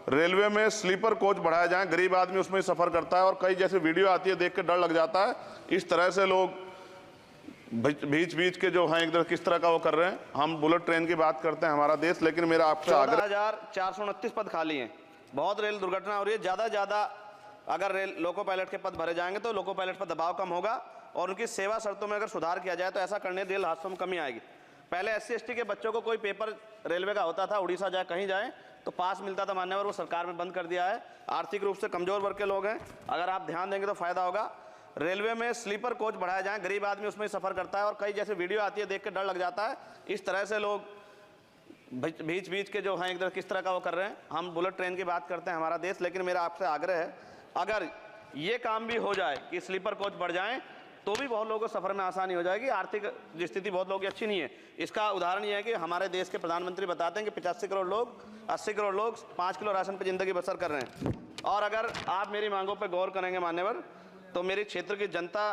Railway में sleeper coach बढ़ाया जाए, गरीब आदमी उसमें सफ़र करता है और कई जैसे वीडियो आती है देख के डर लग जाता है। इस तरह से लोग बीच बीच के जो हैं इधर किस तरह का वो कर रहे हैं। हम बुलेट ट्रेन की बात करते हैं हमारा देश, लेकिन मेरा आपसे 14,429 पद खाली हैं। बहुत रेल दुर्घटना हो रही है। ज़्यादा अगर रेल लोको पायलट के पद भरे जाएंगे तो लोको पायलट पर दबाव कम होगा और उनकी सेवा शर्तों में अगर सुधार किया जाए तो ऐसा करने रेल हादसों में कमी आएगी। पहले SC/ST के बच्चों को कोई पेपर रेलवे का होता था, उड़ीसा जाए कहीं जाए तो पास मिलता था मान्यवर, वो सरकार ने बंद कर दिया है। आर्थिक रूप से कमजोर वर्ग के लोग हैं, अगर आप ध्यान देंगे तो फायदा होगा। रेलवे में स्लीपर कोच बढ़ाया जाए, गरीब आदमी उसमें सफ़र करता है और कई जैसे वीडियो आती है देख के डर लग जाता है। इस तरह से लोग बीच बीच के जो हैं इधर किस तरह का वो कर रहे हैं। हम बुलेट ट्रेन की बात करते हैं हमारा देश, लेकिन मेरा आपसे आग्रह है अगर ये काम भी हो जाए कि स्लीपर कोच बढ़ जाएं तो भी बहुत लोगों को सफ़र में आसानी हो जाएगी। आर्थिक स्थिति बहुत लोगों की अच्छी नहीं है। इसका उदाहरण ये है कि हमारे देश के प्रधानमंत्री बताते हैं कि 85 करोड़ लोग 80 करोड़ लोग 5 किलो राशन पर ज़िंदगी बसर कर रहे हैं। और अगर आप मेरी मांगों पर गौर करेंगे मान्यवर, तो मेरे क्षेत्र की जनता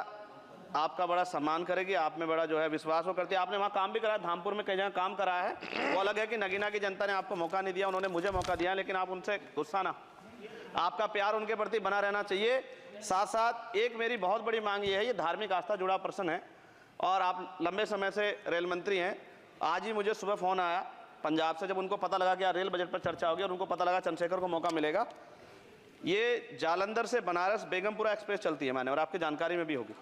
आपका बड़ा सम्मान करेगी, आप में बड़ा जो है विश्वास वो करती है। आपने वहाँ काम भी कराया, धामपुर में कई जगह काम करा है। वो अलग है कि नगीना की जनता ने आपको मौका नहीं दिया, उन्होंने मुझे मौका दिया, लेकिन आप उनसे गुस्सा ना, आपका प्यार उनके प्रति बना रहना चाहिए। साथ साथ एक मेरी बहुत बड़ी मांग ये है, ये धार्मिक आस्था जुड़ा प्रश्न है और आप लंबे समय से रेल मंत्री हैं। आज ही मुझे सुबह फ़ोन आया पंजाब से, जब उनको पता लगा कि यार रेल बजट पर चर्चा होगी और उनको पता लगा चंद्रशेखर को मौका मिलेगा। ये जालंधर से बनारस बेगमपुरा एक्सप्रेस चलती है माने, और आपकी जानकारी में भी होगी।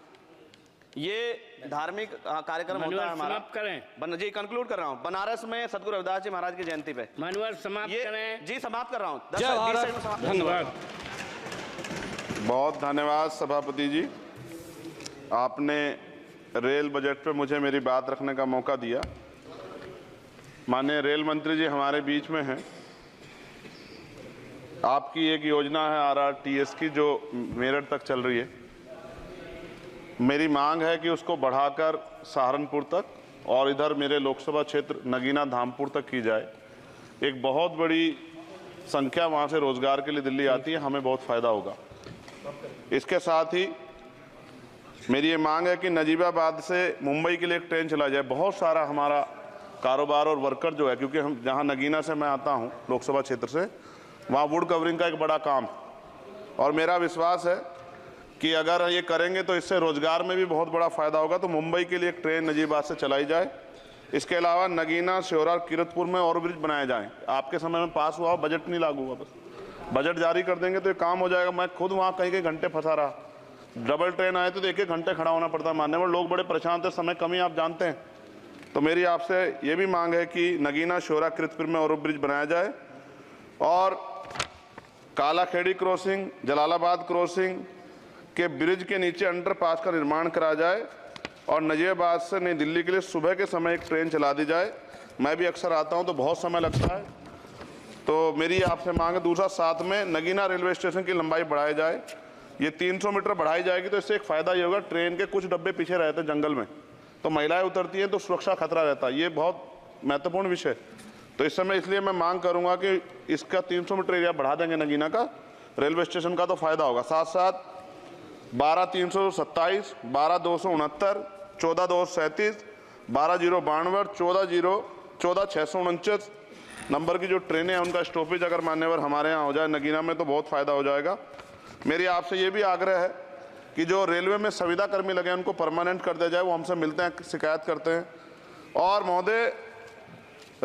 ये धार्मिक कार्यक्रम होता है हमारा। करें जी, कंक्लूड कर रहा हूँ। बनारस में सतगुरु रविदास जी महाराज की जयंती पे मानवर समाप्त करें जी, समाप्त कर रहा हूँ। धन्यवाद। बहुत धन्यवाद सभापति जी, आपने रेल बजट पे मुझे मेरी बात रखने का मौका दिया। माननीय रेल मंत्री जी हमारे बीच में हैं। आपकी एक योजना है RRTS की जो मेरठ तक चल रही है। मेरी मांग है कि उसको बढ़ाकर सहारनपुर तक और इधर मेरे लोकसभा क्षेत्र नगीना धामपुर तक की जाए। एक बहुत बड़ी संख्या वहाँ से रोजगार के लिए दिल्ली आती है, हमें बहुत फ़ायदा होगा। इसके साथ ही मेरी ये मांग है कि नजीबाबाद से मुंबई के लिए एक ट्रेन चला जाए। बहुत सारा हमारा कारोबार और वर्कर जो है, क्योंकि हम जहाँ नगीना से मैं आता हूँ लोकसभा क्षेत्र से, वहाँ वुड कवरिंग का एक बड़ा काम, और मेरा विश्वास है कि अगर ये करेंगे तो इससे रोजगार में भी बहुत बड़ा फ़ायदा होगा। तो मुंबई के लिए एक ट्रेन नजीबाबाद से चलाई जाए। इसके अलावा नगीना, श्योरा, किरतपुर में और ब्रिज बनाए जाएँ। आपके समय में पास हुआ, बजट नहीं लागू हुआ, बस बजट जारी कर देंगे तो ये काम हो जाएगा। मैं खुद वहाँ कई घंटे फंसा रहा, डबल ट्रेन आए तो 1-1 घंटे खड़ा होना पड़ता है मान्यवर, लोग बड़े परेशान थे, समय कमी आप जानते हैं। तो मेरी आपसे ये भी मांग है कि नगीना, श्योरा, किरतपुर में और ब्रिज बनाया जाए और कालाखेड़ी क्रॉसिंग, जलालाबाद क्रॉसिंग के ब्रिज के नीचे अंडरपास का निर्माण करा जाए और नजीबाबाद से नई दिल्ली के लिए सुबह के समय एक ट्रेन चला दी जाए। मैं भी अक्सर आता हूँ तो बहुत समय लगता है, तो मेरी आपसे मांग है। दूसरा, साथ में नगीना रेलवे स्टेशन की लंबाई बढ़ाई जाए। ये 300 मीटर बढ़ाई जाएगी तो इससे एक फ़ायदा ये होगा, ट्रेन के कुछ डब्बे पीछे रहते हैं जंगल में, तो महिलाएं उतरती हैं तो सुरक्षा खतरा रहता है। ये बहुत महत्वपूर्ण विषय, तो इस समय इसलिए मैं मांग करूंगा कि इसका 300 मीटर एरिया बढ़ा देंगे नगीना का रेलवे स्टेशन का, तो फ़ायदा होगा। साथ साथ 12,327, 12,269, 14,237, 12,052, 14,649 नंबर की जो ट्रेनें हैं उनका स्टॉपेज अगर मान्यवर हमारे यहाँ हो जाए नगीना में तो बहुत फ़ायदा हो जाएगा। मेरी आपसे ये भी आग्रह है कि जो रेलवे में संविदा कर्मी लगे हैं उनको परमानेंट कर दिया जाए। वो हमसे मिलते हैं, शिकायत करते हैं। और महोदय,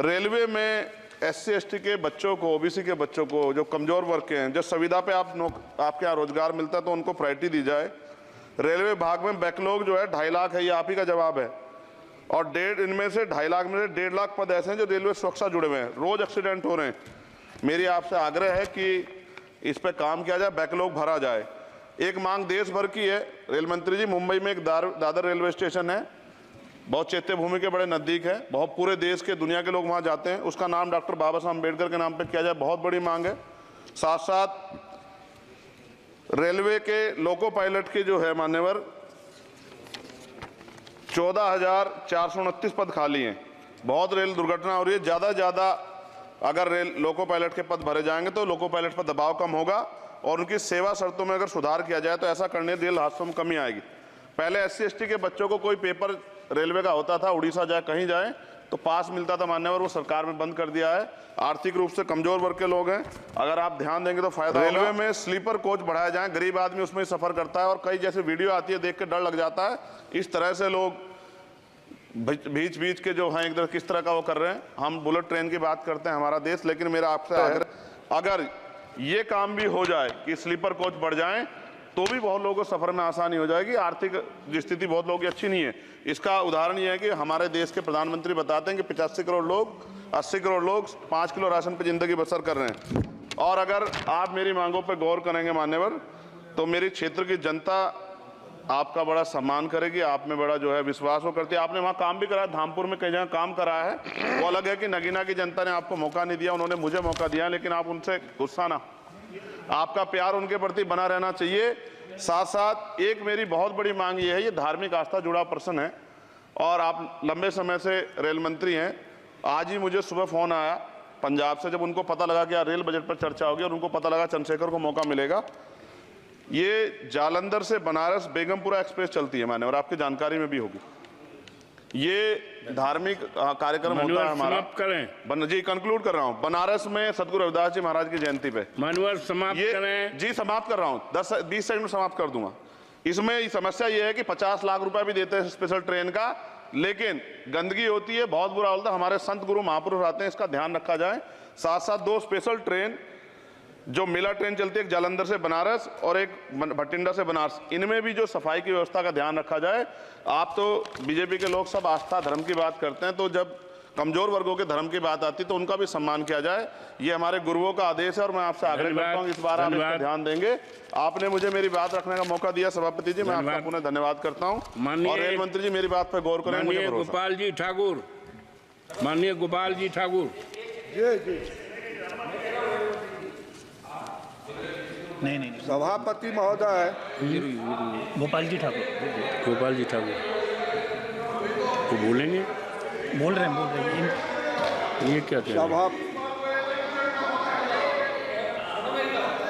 रेलवे में SC/ST के बच्चों को, OBC के बच्चों को, जो कमज़ोर वर्ग के हैं, जो संविदा पे आपके यहाँ रोजगार मिलता है तो उनको प्रायोरिटी दी जाए। रेलवे विभाग में बैकलॉग जो है 2.5 लाख है, ये आप ही का जवाब है, और इनमें से 2.5 लाख में से 1.5 लाख पद ऐसे हैं जो रेलवे सुरक्षा जुड़े हुए हैं, रोज एक्सीडेंट हो रहे हैं। मेरी आपसे आग्रह है कि इस पे काम किया जाए, बैकलॉग भरा जाए। एक मांग देश भर की है रेल मंत्री जी, मुंबई में एक दादर रेलवे स्टेशन है, बहुत चैत्य भूमि के बड़े नज़दीक है, बहुत पूरे देश के, दुनिया के लोग वहाँ जाते हैं। उसका नाम डॉक्टर बाबा साहब अम्बेडकर के नाम पे किया जाए, बहुत बड़ी मांग है। साथ साथ रेलवे के लोको पायलट के जो है मान्यवर 14,429 पद खाली हैं। बहुत रेल दुर्घटना हो रही है। ज़्यादा अगर रेल लोको पायलट के पद भरे जाएंगे तो लोको पायलट पर दबाव कम होगा और उनकी सेवा शर्तों में अगर सुधार किया जाए तो ऐसा करने रेल हादसों में कमी आएगी। पहले SC/ST के बच्चों को कोई पेपर रेलवे का होता था, उड़ीसा जाए कहीं जाए तो पास मिलता था मान्यवर, वो सरकार में बंद कर दिया है। आर्थिक रूप से कमजोर वर्ग के लोग हैं, अगर आप ध्यान देंगे तो फायदा। रेलवे में स्लीपर कोच बढ़ाए जाएं, गरीब आदमी उसमें सफर करता है और कई जैसे वीडियो आती है देख के डर लग जाता है। इस तरह से लोग बीच बीच के जो हैं इधर किस तरह का वो कर रहे हैं। हम बुलेट ट्रेन की बात करते हैं हमारा देश, लेकिन मेरा आपसे आग्रह, अगर ये काम भी हो जाए कि स्लीपर कोच बढ़ जाएं तो भी बहुत लोगों को सफर में आसानी हो जाएगी। आर्थिक स्थिति बहुत लोगों की अच्छी नहीं है। इसका उदाहरण ये है कि हमारे देश के प्रधानमंत्री बताते हैं कि 85 करोड़ लोग, 80 करोड़ लोग 5 किलो राशन पर जिंदगी बसर कर रहे हैं। और अगर आप मेरी मांगों पर गौर करेंगे मान्यवर, तो मेरी क्षेत्र की जनता आपका बड़ा सम्मान करेगी, आप में बड़ा जो है विश्वास वो करती है। आपने वहाँ काम भी करा है, धामपुर में कई जगह काम करा है, वो अलग है कि नगीना की जनता ने आपको मौका नहीं दिया, उन्होंने मुझे मौका दिया, लेकिन आप उनसे गुस्सा ना, आपका प्यार उनके प्रति बना रहना चाहिए। साथ साथ एक मेरी बहुत बड़ी मांग ये है, ये धार्मिक आस्था जुड़ा प्रश्न है और आप लंबे समय से रेल मंत्री हैं। आज ही मुझे सुबह फोन आया पंजाब से, जब उनको पता लगा कि रेल बजट पर चर्चा होगी और उनको पता लगा चंद्रशेखर को मौका मिलेगा। ये जालंधर से बनारस बेगमपुरा एक्सप्रेस चलती है माने, और आपकी जानकारी में भी होगी। ये धार्मिक कार्यक्रम होता है हमारा। करें जी, कंक्लूड कर रहा हूँ। बनारस में सदगुरु रविदास जी महाराज की जयंती पे मानवर समाप्त करें। जी समाप्त कर रहा हूँ, 10-20 सेकंड में समाप्त कर दूंगा। इसमें समस्या ये है कि 50 लाख रुपए भी देते हैं स्पेशल ट्रेन का, लेकिन गंदगी होती है, बहुत बुरा होता है। हमारे संत गुरु महापुरुष आते हैं, इसका ध्यान रखा जाए। साथ साथ 2 स्पेशल ट्रेन जो मेला ट्रेन चलती है, एक जालंधर से बनारस और एक भटिंडा से बनारस, इनमें भी जो सफाई की व्यवस्था का ध्यान रखा जाए। आप तो बीजेपी के लोग सब आस्था धर्म की बात करते हैं, तो जब कमजोर वर्गों के धर्म की बात आती है तो उनका भी सम्मान किया जाए। ये हमारे गुरुओं का आदेश है और मैं आपसे आग्रह करता हूँ इस बार आप इस पर ध्यान देंगे। आपने मुझे मेरी बात रखने का मौका दिया सभापति जी, मैं आपका पुनः धन्यवाद करता हूँ। और रेल मंत्री जी मेरी बात पर गौर करें, मुझे भरोसा। गोपाल जी ठाकुर, माननीय गोपाल जी ठाकुर। नहीं सभापति महोदय, गोपाल जी ठाकुर वो बोलेंगे, बोल रहे हैं ये क्या कह रहे हैं?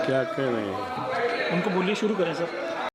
क्या कह रहे हैं? उनको बोलिए, शुरू करें सर।